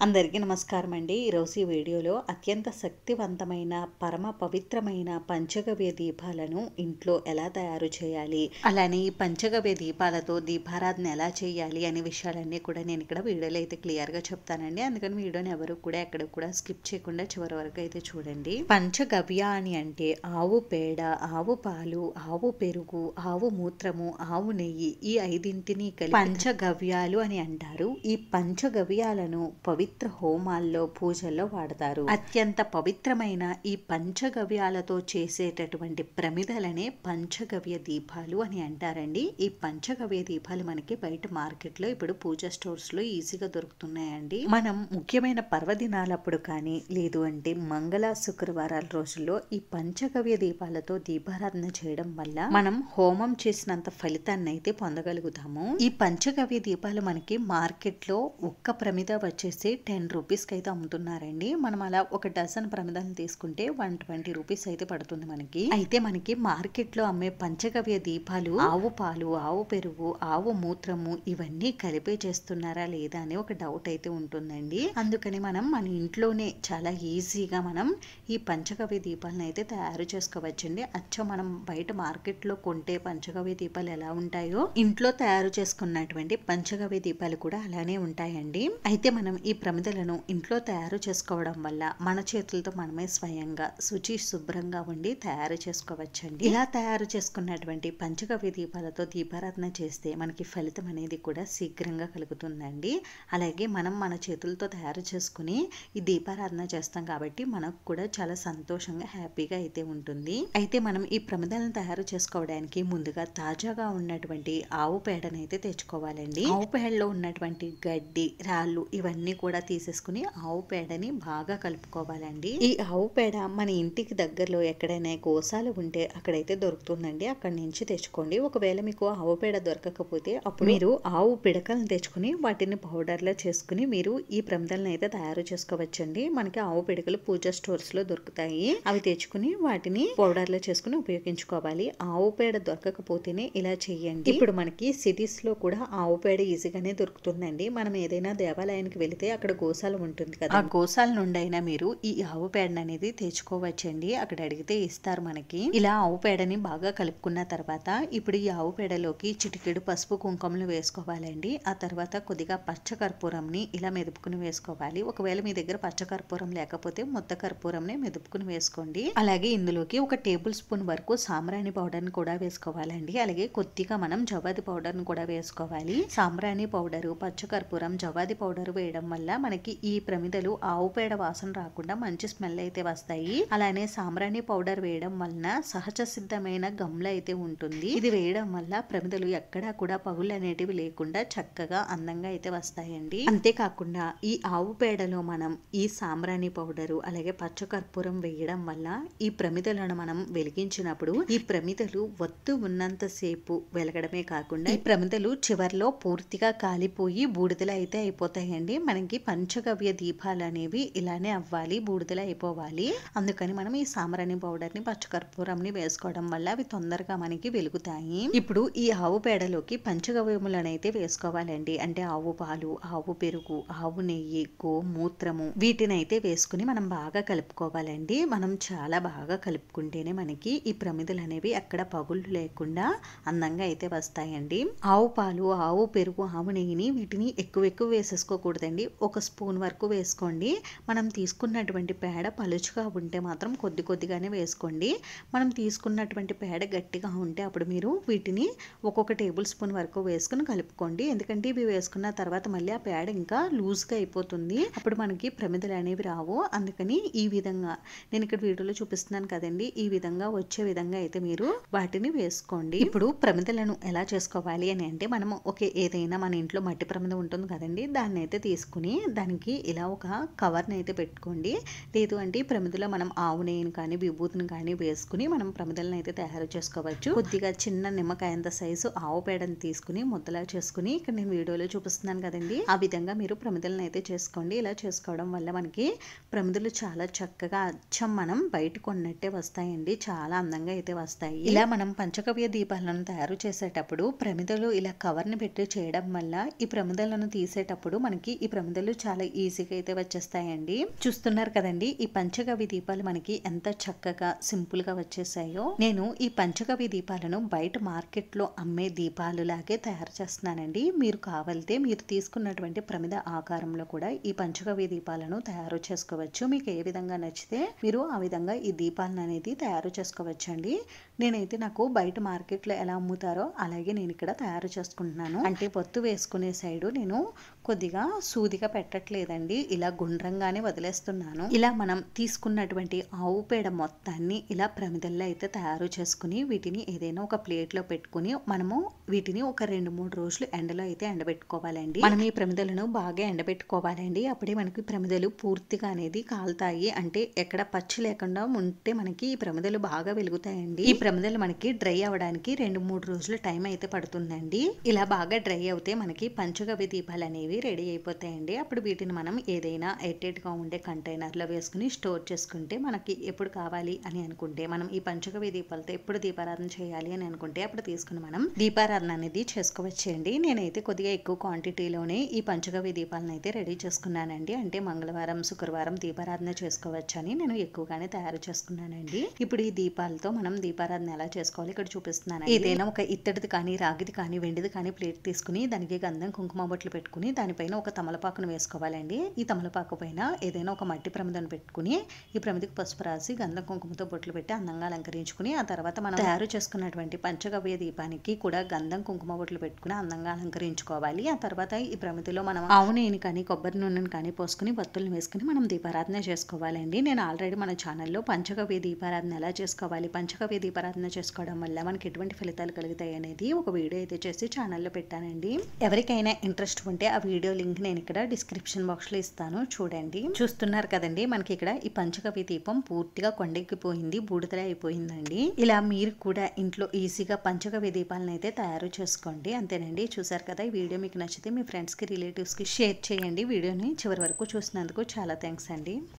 అందరికీ నమస్కారం అండి. ఈరోజు ఈ వీడియోలో అత్యంత శక్తివంతమైన పరమ పవిత్రమైన పంచగవ్య దీపాలను ఇంట్లో ఎలా తయారు చేయాలి, అలానే ఈ పంచగవ్య దీపాలతో దీపారాధన ఎలా చేయాలి అనే విషయాలన్నీ కూడా నేను ఇక్కడ వీడియోలో అయితే క్లియర్గా చెప్తానండి. అందుకని వీడియోని ఎవరు కూడా ఎక్కడ కూడా స్కిప్ చేయకుండా చివరి వరకు అయితే చూడండి. పంచగవ్య అని అంటే ఆవు పేడ, ఆవు పాలు, ఆవు పెరుగు, ఆవు మూత్రము, ఆవు నెయ్యి, ఈ ఐదింటిని కలిపి పంచగవ్యాలు అని అంటారు. ఈ పంచగవ్యాలను పవిత్ర హోమాల్లో పూజల్లో వాడతారు. అత్యంత పవిత్రమైన ఈ పంచగవ్యాలతో చేసేటటువంటి ప్రమిదలనే పంచగవ్య దీపాలు అని అంటారండి. ఈ పంచగవ్య దీపాలు మనకి బయట మార్కెట్ లో ఇప్పుడు పూజ స్టోర్స్ లో ఈజీగా దొరుకుతున్నాయండి. మనం ముఖ్యమైన పర్వదినాలప్పుడు కానీ లేదు అంటే మంగళ శుక్రవారాల రోజుల్లో ఈ పంచగవ్య దీపాలతో దీపారాధన చేయడం వల్ల మనం హోమం చేసినంత ఫలితాన్ని అయితే పొందగలుగుతాము. ఈ పంచగవ్య దీపాలు మనకి మార్కెట్ లో ఒక్క ప్రమిద వచ్చేసి 10 రూపీస్కి అయితే అమ్ముతున్నారండి. మనం అలా ఒక డజన్ ప్రమిదలను తీసుకుంటే 120 రూపీస్ అయితే పడుతుంది మనకి. అయితే మనకి మార్కెట్ లో అమ్మే పంచగవ్య దీపాలు ఆవు పాలు, ఆవు పెరుగు, ఆవు మూత్రము ఇవన్నీ కలిపే చేస్తున్నారా లేదా అని ఒక డౌట్ అయితే ఉంటుందండి. అందుకని మనం మన ఇంట్లోనే చాలా ఈజీగా మనం ఈ పంచగవ్య దీపాలను అయితే తయారు చేసుకోవచ్చండి. మనం బయట మార్కెట్ లో కొంటే పంచగవ్య దీపాలు ఎలా ఉంటాయో ఇంట్లో తయారు చేసుకున్నటువంటి పంచగవ్య దీపాలు కూడా అలానే ఉంటాయండి. అయితే మనం ఈ ప్రమిదలను ఇంట్లో తయారు చేసుకోవడం వల్ల మన చేతులతో మనమే స్వయంగా శుభ్రంగా ఉండి తయారు చేసుకోవచ్చండి. ఇలా తయారు చేసుకున్నటువంటి పంచగవ్య దీపాలతో దీపారాధన చేస్తే మనకి ఫలితం అనేది కూడా శీఘ్రంగా కలుగుతుందండి. అలాగే మనం మన చేతులతో తయారు చేసుకుని ఈ దీపారాధన చేస్తాం కాబట్టి మనకు కూడా చాలా సంతోషంగా హ్యాపీగా అయితే ఉంటుంది. అయితే మనం ఈ ప్రమిదలను తయారు చేసుకోవడానికి ముందుగా తాజాగా ఉన్నటువంటి ఆవు పేడను అయితే తెచ్చుకోవాలండి. ఆవు పేడలో ఉన్నటువంటి గడ్డి, రాళ్ళు ఇవన్నీ కూడా తీసేసుకుని ఆవు పేడని బాగా కలుపుకోవాలండి. ఈ ఆవు పేడ మన ఇంటికి దగ్గరలో ఎక్కడైనా గోశాల ఉంటే అక్కడైతే దొరుకుతుందండి. అక్కడి నుంచి తెచ్చుకోండి. ఒకవేళ మీకు ఆవు పేడ దొరకకపోతే అప్పుడు మీరు ఆవు పిడకలను తెచ్చుకుని వాటిని పౌడర్లో చేసుకుని మీరు ఈ ప్రమిదలను అయితే తయారు చేసుకోవచ్చండి. మనకి ఆవు పిడకలు పూజ స్టోర్స్ లో దొరుకుతాయి. అవి తెచ్చుకుని వాటిని పౌడర్లో చేసుకుని ఉపయోగించుకోవాలి. ఆవు పేడ దొరకకపోతేనే ఇలా చేయండి. ఇప్పుడు మనకి సిటీస్ లో కూడా ఆవు పేడ ఈజీగానే దొరుకుతుందండి. మనం ఏదైనా దేవాలయానికి వెళితే అక్కడ గోశాల ఉంటుంది కదా, ఆ గోశాల నుండి అయినా మీరు ఈ ఆవు పేడని అనేది తెచ్చుకోవచ్చండి. అక్కడ అడిగితే ఇస్తారు మనకి. ఇలా ఆవు పేడని బాగా కలుపుకున్న తర్వాత ఇప్పుడు ఈ ఆవు పేడలోకి చిటికెడు పసుపు కుంకుమలు వేసుకోవాలండి. ఆ తర్వాత కొద్దిగా పచ్చకర్పూరంని ఇలా మెదుపుకుని వేసుకోవాలి. ఒకవేళ మీ దగ్గర పచ్చకర్పూరం లేకపోతే మొత్త కర్పూరంని మెదుపుకుని వేసుకోండి. అలాగే ఇందులోకి ఒక టేబుల్ స్పూన్ వరకు సాంబ్రాణి పౌడర్ని కూడా వేసుకోవాలండి. అలాగే కొద్దిగా మనం జవాది పౌడర్ని కూడా వేసుకోవాలి. సాంబ్రాణి పౌడరు, పచ్చకర్పూరం, జవాది పౌడర్ వేయడం వల్ల మనకి ఈ ప్రమిదలు ఆవు పేడ వాసన రాకుండా మంచి స్మెల్ అయితే వస్తాయి. అలానే సాంబ్రాణి పౌడర్ వేయడం వలన సహజ సిద్ధమైన గమ్ల అయితే ఉంటుంది. ఇది వేయడం వల్ల ప్రమిదలు ఎక్కడా కూడా పగుళ్ళు అనేటివి లేకుండా చక్కగా అందంగా అయితే వస్తాయండి. అంతేకాకుండా ఈ ఆవు పేడలో మనం ఈ సాంబ్రాణి పౌడరు అలాగే పచ్చకర్పూరం వేయడం వల్ల ఈ ప్రమిదలను మనం వెలిగించినప్పుడు ఈ ప్రమిదలు ఒత్తు ఉన్నంత సేపు వెలగడమే కాకుండా ఈ ప్రమిదలు చివర్లో పూర్తిగా కాలిపోయి బూడిదలు అయితే అయిపోతాయండి. మనకి పంచగవ్య దీపాలు అనేవి ఇలానే అవ్వాలి, బూడిదలు అయిపోవాలి. అందుకని మనం ఈ సాంబ్రాణి పౌడర్ ని పచ్చకర్పూరంని వేసుకోవడం వల్ల అవి తొందరగా మనకి వెలుగుతాయి. ఇప్పుడు ఈ ఆవు పేడలోకి పంచగవ్యములను అయితే వేసుకోవాలండి. అంటే ఆవు పాలు, ఆవు పెరుగు, ఆవు నెయ్యి, గోమూత్రము వీటిని అయితే వేసుకుని మనం బాగా కలుపుకోవాలండి. మనం చాలా బాగా కలుపుకుంటేనే మనకి ఈ ప్రమిదలు అనేవి ఎక్కడ పగుళ్ళు లేకుండా అందంగా అయితే వస్తాయండి. ఆవు పాలు, ఆవు పెరుగు, ఆవు నెయ్యిని వీటిని ఎక్కువ వేసేసుకోకూడదండి. ఒక స్పూన్ వరకు వేసుకోండి. మనం తీసుకున్నటువంటి పేడ పలుచుగా ఉంటే మాత్రం కొద్దిగానే వేసుకోండి. మనం తీసుకున్నటువంటి పేడ గట్టిగా ఉంటే అప్పుడు మీరు వీటిని ఒక్కొక్క టేబుల్ స్పూన్ వరకు వేసుకుని కలుపుకోండి. ఎందుకంటే ఇవి వేసుకున్న తర్వాత మళ్ళీ ఆ పేడ ఇంకా లూజ్గా అయిపోతుంది. అప్పుడు మనకి ప్రమిదలు అనేవి రావు. అందుకని ఈ విధంగా నేను ఇక్కడ వీడియోలో చూపిస్తున్నాను కదండి, ఈ విధంగా వచ్చే విధంగా అయితే మీరు వాటిని వేసుకోండి. ఇప్పుడు ప్రమిదలను ఎలా చేసుకోవాలి అని అంటే మనం ఏదైనా మన ఇంట్లో మట్టి ప్రమిద ఉంటుంది కదండి, దాన్ని అయితే తీసుకుని దానికి ఇలా ఒక కవర్ని అయితే పెట్టుకోండి. లేదు అంటే ప్రమిదలో మనం ఆవు నెయ్యిని కానీ విభూతిని కానీ వేసుకుని మనం ప్రమిదలను అయితే తయారు చేసుకోవచ్చు. కొద్దిగా చిన్న నిమ్మకాయంత సైజు ఆవు పేడని తీసుకుని ముద్దలా చేసుకుని ఇక్కడ నేను వీడియోలో చూపిస్తున్నాను కదండి, ఆ విధంగా మీరు ప్రమిదలను అయితే చేసుకోండి. ఇలా చేసుకోవడం వల్ల మనకి ప్రమిదలు చాలా చక్కగా అచ్చం మనం బయట కొన్నట్టే వస్తాయండి. చాలా అందంగా అయితే వస్తాయి. ఇలా మనం పంచగవ్య దీపాలను తయారు చేసేటప్పుడు ప్రమిదలు ఇలా కవర్ని పెట్టి చేయడం వల్ల ఈ ప్రమిదలను తీసేటప్పుడు మనకి ఈ ప్రమిదలు దీపాలు చాలా ఈజీగా అయితే వచ్చేస్తాయండి. చూస్తున్నారు కదండి, ఈ పంచగవ్య దీపాలు మనకి ఎంత చక్కగా సింపుల్ గా వచ్చేసాయో. నేను ఈ పంచగవ్య దీపాలను బయట మార్కెట్ లో అమ్మే దీపాలు లాగే తయారు చేస్తున్నానండి. మీరు కావాలితే మీరు తీసుకున్నటువంటి ప్రమిద ఆకారంలో కూడా ఈ పంచగవ్య దీపాలను తయారు చేసుకోవచ్చు. మీకు ఏ విధంగా నచ్చితే మీరు ఆ విధంగా ఈ దీపాలను అనేది తయారు చేసుకోవచ్చండి. నేనైతే నాకు బయట మార్కెట్లో ఎలా అమ్ముతారో అలాగే నేను ఇక్కడ తయారు చేసుకుంటున్నాను. అంటే పొత్తు వేసుకునే సైడు నేను కొద్దిగా సూదిగా పెట్టట్లేదండి, ఇలా గుండ్రంగానే వదిలేస్తున్నాను. ఇలా మనం తీసుకున్నటువంటి ఆవు పేడ మొత్తాన్ని ఇలా ప్రమిదల్లో అయితే తయారు చేసుకుని వీటిని ఏదైనా ఒక ప్లేట్లో పెట్టుకుని మనము వీటిని ఒక 2-3 రోజులు ఎండలో అయితే ఎండబెట్టుకోవాలండి. మనం ఈ ప్రమిదలను బాగా ఎండబెట్టుకోవాలండి. అప్పుడే మనకి ప్రమిదలు పూర్తిగా అనేది కాలుతాయి. అంటే ఎక్కడ పచ్చి లేకుండా ఉంటే మనకి ఈ ప్రమిదలు బాగా వెలుగుతాయండి. ఈ ప్రమిదలు మనకి డ్రై అవ్వడానికి 2-3 రోజులు టైం అయితే పడుతుందండి. ఇలా బాగా డ్రై అవుతే మనకి పంచగవ్య దీపాలు అనేవి రెడీ అయిపోతాయండి. అప్పుడు వీటిని మనం ఏదైనా ఎయిర్టైట్ గా ఉండే కంటైనర్ లో వేసుకుని స్టోర్ చేసుకుంటే మనకి ఎప్పుడు కావాలి అని అనుకుంటే, మనం ఈ పంచగవ్య దీపాలతో ఎప్పుడు దీపారాధన చేయాలి అని అనుకుంటే అప్పుడు తీసుకుని మనం దీపారాధన అనేది చేసుకోవచ్చండి. నేనైతే కొద్దిగా ఎక్కువ క్వాంటిటీలోనే ఈ పంచగవ్య దీపాలను అయితే రెడీ చేసుకున్నానండి. అంటే మంగళవారం, శుక్రవారం దీపారాధన చేసుకోవచ్చని నేను ఎక్కువగానే తయారు చేసుకున్నానండి. ఇప్పుడు ఈ దీపాలతో మనం దీపారాధన ఎలా చేసుకోవాలి ఇక్కడ చూపిస్తున్నాను. ఏదైనా ఒక ఇత్తడిది కానీ, రాగిది కానీ, వెండిది కానీ ప్లేట్ తీసుకుని దానికి గంధం కుంకుమ బొట్లు పెట్టుకుని దానిపైన ఒక తమలపాకును వేసుకోవాలండి. ఈ తమలపాకు పైన ఏదైనా ఒక మట్టి ప్రమిదను పెట్టుకుని ఈ ప్రమిదకి పసుపు రాసి గంధం కుంకుమతో బొట్లు పెట్టి అందంగా అలంకరించుకుని, ఆ తర్వాత మనం తయారు చేసుకున్నటువంటి పంచగవ్య దీపానికి కూడా గంధం కుంకుమ బొట్లు పెట్టుకుని అందంగా అలంకరించుకోవాలి. ఆ తర్వాత ఈ ప్రమిదలో మనం ఆవు నెయ్యిని కానీ, కొబ్బరి నూనెని కానీ పోసుకుని వత్తులను వేసుకుని మనం దీపారాధన చేసుకోవాలండి. నేను ఆల్రెడీ మన ఛానల్లో పంచగవ్య దీపారాధన ఎలా చేసుకోవాలి, పంచగవ్య దీపారాధన చేసుకోవడం వల్ల మనకి ఎటువంటి ఫలితాలు కలుగుతాయి అనేది ఒక వీడియో అయితే చేసి ఛానల్లో పెట్టానండి. ఎవరికైనా ఇంట్రెస్ట్ ఉంటే ఆ వీడియో లింక్ నేను ఇక్కడ డిస్క్రిప్షన్ బాక్స్ లో ఇస్తాను, చూడండి. చూస్తున్నారు కదండి, మనకి ఇక్కడ ఈ పంచగవ్య దీపం పూర్తిగా కొండెక్కిపోయింది, బూడిదలా అయిపోయిందండి. ఇలా మీరు కూడా ఇంట్లో ఈజీగా పంచగవ్య దీపాలను అయితే తయారు చేసుకోండి. అంతేనండి. చూసారు కదా, ఈ వీడియో మీకు నచ్చితే మీ ఫ్రెండ్స్ కి, రిలేటివ్స్ కి షేర్ చేయండి. వీడియోని చివరి వరకు చూసినందుకు చాలా థ్యాంక్స్ అండి.